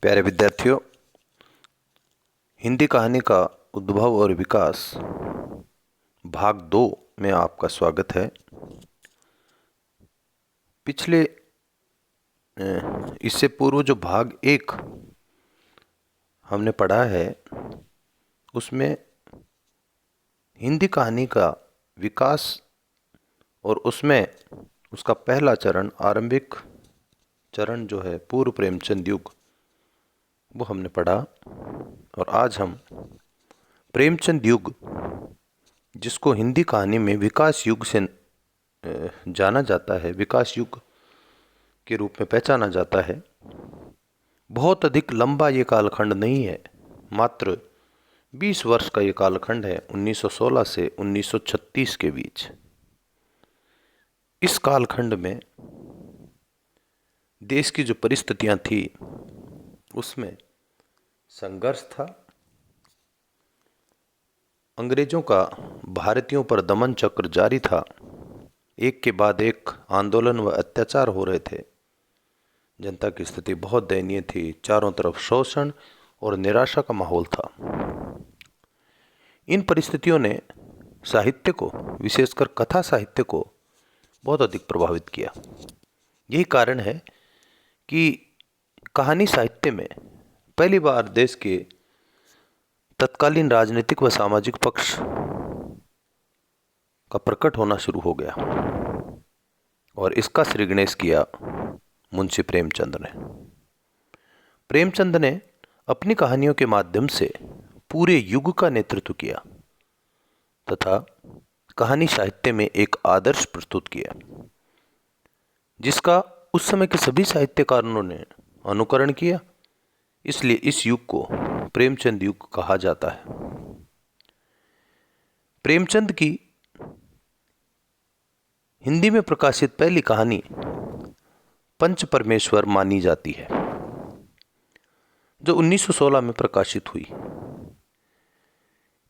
प्यारे विद्यार्थियों, हिंदी कहानी का उद्भव और विकास भाग 2 में आपका स्वागत है। पिछले इससे पूर्व जो भाग 1 हमने पढ़ा है उसमें हिंदी कहानी का विकास और उसमें उसका पहला चरण, आरंभिक चरण जो है पूर्व प्रेमचंद युग, वो हमने पढ़ा। और आज हम प्रेमचंद युग, जिसको हिंदी कहानी में विकास युग से जाना जाता है, विकास युग के रूप में पहचाना जाता है। बहुत अधिक लंबा ये कालखंड नहीं है, मात्र 20 वर्ष का ये कालखंड है, 1916 से 1936 के बीच। इस कालखंड में देश की जो परिस्थितियां थी उसमें संघर्ष था। अंग्रेजों का भारतीयों पर दमन चक्र जारी था। एक के बाद एक आंदोलन व अत्याचार हो रहे थे। जनता की स्थिति बहुत दयनीय थी। चारों तरफ शोषण और निराशा का माहौल था। इन परिस्थितियों ने साहित्य को, विशेषकर कथा साहित्य को, बहुत अधिक प्रभावित किया। यही कारण है कि कहानी साहित्य में पहली बार देश के तत्कालीन राजनीतिक व सामाजिक पक्ष का प्रकट होना शुरू हो गया और इसका श्री गणेश किया मुंशी प्रेमचंद ने। प्रेमचंद ने अपनी कहानियों के माध्यम से पूरे युग का नेतृत्व किया तथा कहानी साहित्य में एक आदर्श प्रस्तुत किया, जिसका उस समय के सभी साहित्यकारों ने अनुकरण किया। इसलिए इस युग को प्रेमचंद युग कहा जाता है। प्रेमचंद की हिंदी में प्रकाशित पहली कहानी पंच परमेश्वर मानी जाती है, जो 1916 में प्रकाशित हुई।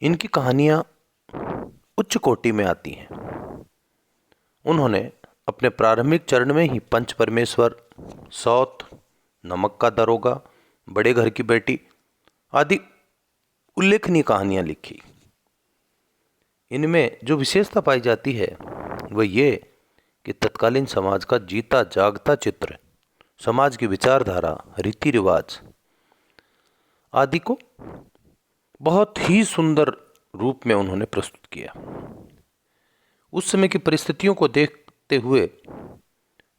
इनकी कहानियां उच्च कोटि में आती हैं। उन्होंने अपने प्रारंभिक चरण में ही पंच परमेश्वर, सौत, नमक का दरोगा, बड़े घर की बेटी आदि उल्लेखनीय कहानियां लिखी। इनमें जो विशेषता पाई जाती है वह ये कि तत्कालीन समाज का जीता जागता चित्र, समाज की विचारधारा, रीति रिवाज आदि को बहुत ही सुंदर रूप में उन्होंने प्रस्तुत किया। उस समय की परिस्थितियों को देखते हुए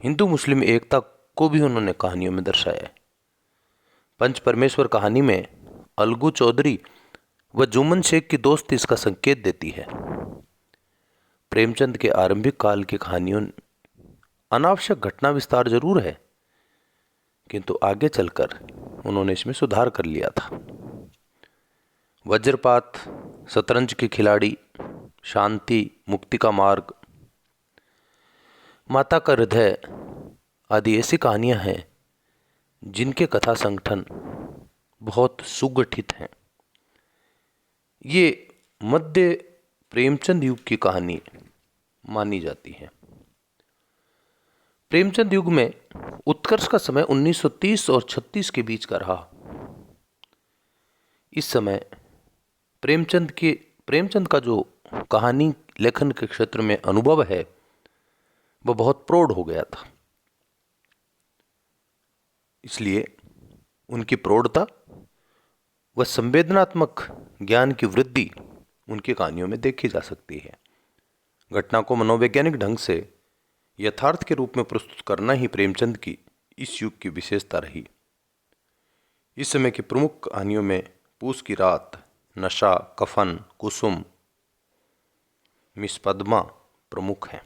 हिंदू मुस्लिम एकता को भी उन्होंने कहानियों में दर्शाया है। पंच परमेश्वर कहानी में अलगू चौधरी व जुम्मन शेख की दोस्ती इसका संकेत देती है। प्रेमचंद के आरंभिक काल की कहानियों अनावश्यक घटना विस्तार जरूर है, किंतु आगे चलकर उन्होंने इसमें सुधार कर लिया था। वज्रपात, शतरंज के खिलाड़ी, शांति, मुक्ति का मार्ग, माता का हृदय आदि ऐसी कहानियां हैं जिनके कथा संगठन बहुत सुगठित हैं। ये मध्य प्रेमचंद युग की कहानी मानी जाती है। प्रेमचंद युग में उत्कर्ष का समय 1930 और 36 के बीच का रहा। इस समय प्रेमचंद का जो कहानी लेखन के क्षेत्र में अनुभव है वह बहुत प्रौढ़ हो गया था। इसलिए उनकी प्रौढ़ता व संवेदनात्मक ज्ञान की वृद्धि उनकी कहानियों में देखी जा सकती है। घटना को मनोवैज्ञानिक ढंग से यथार्थ के रूप में प्रस्तुत करना ही प्रेमचंद की इस युग की विशेषता रही। इस समय की प्रमुख कहानियों में पूस की रात, नशा, कफन, कुसुम, मिस पद्मा प्रमुख हैं।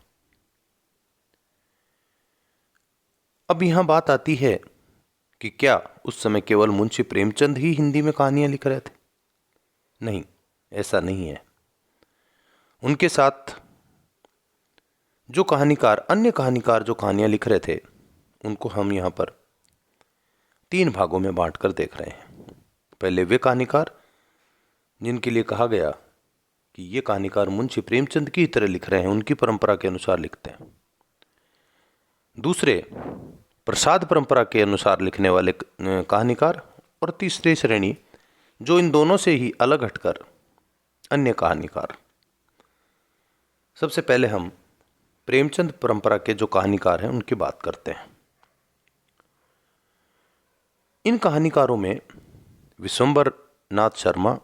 अब यहां बात आती है कि क्या उस समय केवल मुंशी प्रेमचंद ही हिंदी में कहानियां लिख रहे थे? नहीं, ऐसा नहीं है। उनके साथ जो अन्य कहानीकार जो कहानियां लिख रहे थे, उनको हम यहां पर 3 भागों में बांटकर देख रहे हैं। पहले वे कहानीकार जिनके लिए कहा गया कि ये कहानीकार मुंशी प्रेमचंद की तरह लिख रहे हैं, उनकी परंपरा के अनुसार लिखते हैं। दूसरे, प्रसाद परंपरा के अनुसार लिखने वाले कहानीकार, और तीसरी श्रेणी जो इन दोनों से ही अलग हटकर अन्य कहानीकार। सबसे पहले हम प्रेमचंद परंपरा के जो कहानीकार हैं उनकी बात करते हैं। इन कहानीकारों में विश्वंभर नाथ शर्मा,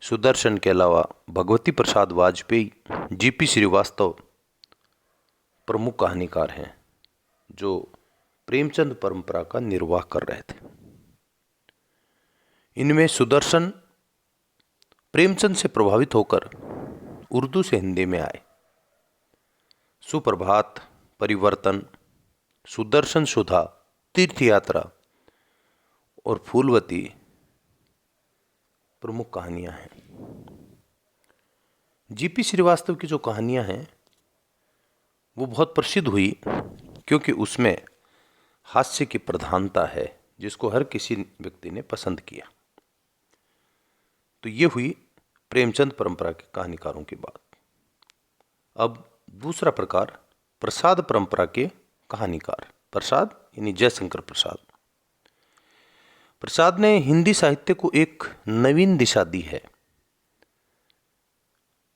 सुदर्शन के अलावा भगवती प्रसाद वाजपेयी, जीपी श्रीवास्तव प्रमुख कहानीकार हैं जो प्रेमचंद परंपरा का निर्वाह कर रहे थे। इनमें सुदर्शन प्रेमचंद से प्रभावित होकर उर्दू से हिंदी में आए। सुप्रभात, परिवर्तन, सुदर्शन सुधा, तीर्थ यात्रा और फूलवती प्रमुख कहानियां हैं। जीपी श्रीवास्तव की जो कहानियां हैं वो बहुत प्रसिद्ध हुई क्योंकि उसमें हास्य की प्रधानता है जिसको हर किसी व्यक्ति ने पसंद किया। तो ये हुई प्रेमचंद परंपरा के कहानीकारों की बात। अब दूसरा प्रकार, प्रसाद परंपरा के कहानीकार। प्रसाद यानी जयशंकर प्रसाद। प्रसाद ने हिंदी साहित्य को एक नवीन दिशा दी है।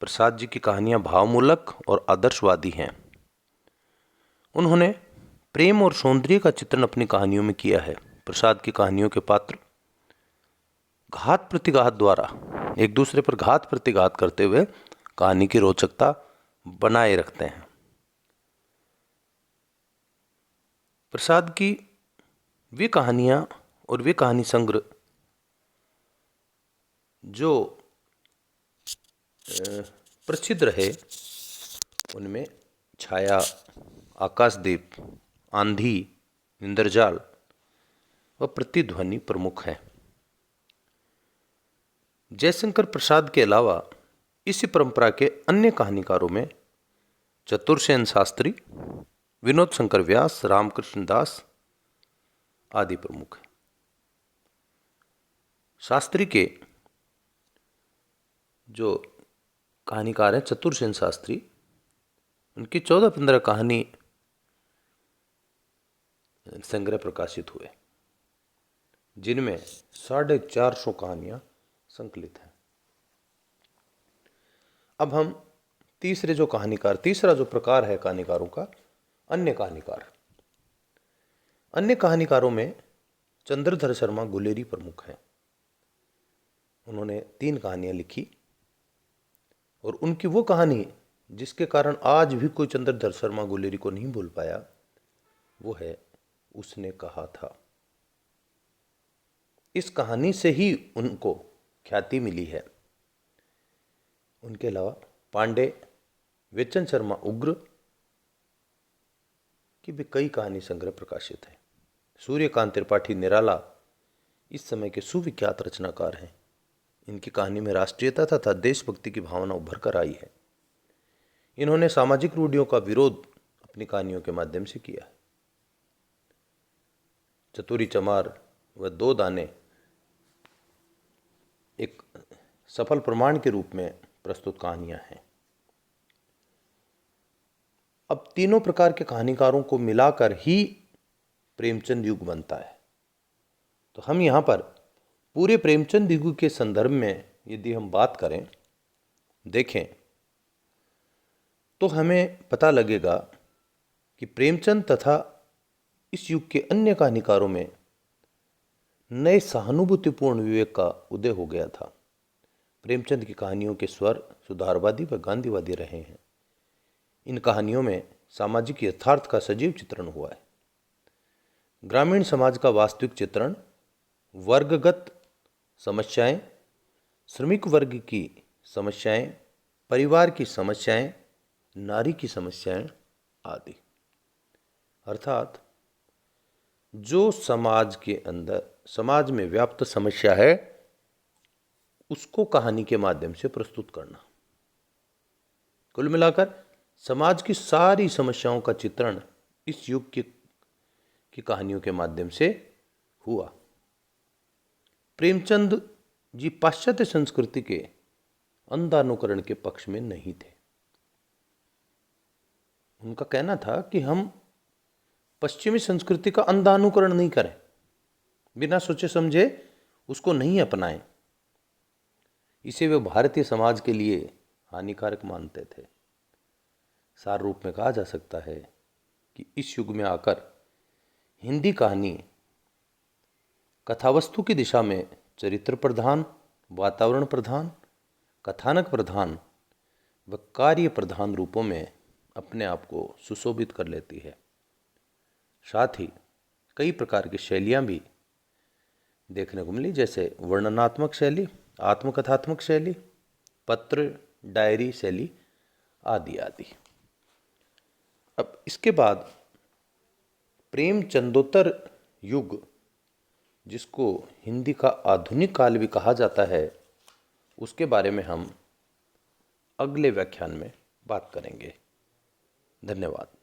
प्रसाद जी की कहानियां भावमूलक और आदर्शवादी हैं। उन्होंने प्रेम और सौंदर्य का चित्रण अपनी कहानियों में किया है। प्रसाद की कहानियों के पात्र घात प्रतिघात द्वारा एक दूसरे पर घात प्रतिघात करते हुए कहानी की रोचकता बनाए रखते हैं। प्रसाद की वे कहानियां और वे कहानी संग्रह जो प्रसिद्ध रहे उनमें छाया, आकाशदीप, आंधी, इंद्रजाल व प्रतिध्वनि प्रमुख है। जयशंकर प्रसाद के अलावा इसी परंपरा के अन्य कहानीकारों में चतुरसेन शास्त्री, विनोद शंकर व्यास, रामकृष्ण दास आदि प्रमुख हैं। शास्त्री के जो कहानीकार हैं चतुरसेन शास्त्री, उनकी 14-15 कहानी संग्रह प्रकाशित हुए जिनमें 450 कहानियां संकलित हैं। अब हम तीसरा जो प्रकार है कहानीकारों का, अन्य कहानीकार। अन्य कहानीकारों में चंद्रधर शर्मा गुलेरी प्रमुख हैं। उन्होंने 3 कहानियां लिखी और उनकी वो कहानी जिसके कारण आज भी कोई चंद्रधर शर्मा गुलेरी को नहीं भूल पाया वो है उसने कहा था। इस कहानी से ही उनको ख्याति मिली है। उनके अलावा पांडे, वेचन शर्मा उग्र की भी कई कहानी संग्रह प्रकाशित हैं। सूर्यकांत त्रिपाठी निराला इस समय के सुविख्यात रचनाकार हैं। इनकी कहानी में राष्ट्रीयता तथा देशभक्ति की भावना उभर कर आई है। इन्होंने सामाजिक रूढ़ियों का विरोध अपनी कहानियों के माध्यम से किया है। चतुरी चमार व 2 दाने एक सफल प्रमाण के रूप में प्रस्तुत कहानियां हैं। अब तीनों प्रकार के कहानीकारों को मिलाकर ही प्रेमचंद युग बनता है। तो हम यहाँ पर पूरे प्रेमचंद युग के संदर्भ में यदि हम बात करें, देखें तो हमें पता लगेगा कि प्रेमचंद तथा इस युग के अन्य कहानीकारों में नए सहानुभूतिपूर्ण विवेक का उदय हो गया था। प्रेमचंद की कहानियों के स्वर सुधारवादी व गांधीवादी रहे हैं। इन कहानियों में सामाजिक यथार्थ का सजीव चित्रण हुआ है। ग्रामीण समाज का वास्तविक चित्रण, वर्गगत समस्याएं, श्रमिक वर्ग की समस्याएं, परिवार की समस्याएं, नारी की समस्याएं आदि। अर्थात जो समाज के अंदर, समाज में व्याप्त समस्या है उसको कहानी के माध्यम से प्रस्तुत करना। कुल मिलाकर समाज की सारी समस्याओं का चित्रण इस युग की कहानियों के माध्यम से हुआ। प्रेमचंद जी पाश्चात्य संस्कृति के अंधानुकरण के पक्ष में नहीं थे। उनका कहना था कि हम पश्चिमी संस्कृति का अंधा अनुकरण नहीं करें, बिना सोचे समझे उसको नहीं अपनाएं। इसे वे भारतीय समाज के लिए हानिकारक मानते थे। सार रूप में कहा जा सकता है कि इस युग में आकर हिंदी कहानी कथावस्तु की दिशा में चरित्र प्रधान, वातावरण प्रधान, कथानक प्रधान व कार्य प्रधान रूपों में अपने आप को सुशोभित कर लेती है। साथ ही कई प्रकार की शैलियाँ भी देखने को मिली, जैसे वर्णनात्मक शैली, आत्मकथात्मक शैली, पत्र डायरी शैली आदि आदि। अब इसके बाद प्रेमचंदोत्तर युग, जिसको हिंदी का आधुनिक काल भी कहा जाता है, उसके बारे में हम अगले व्याख्यान में बात करेंगे। धन्यवाद।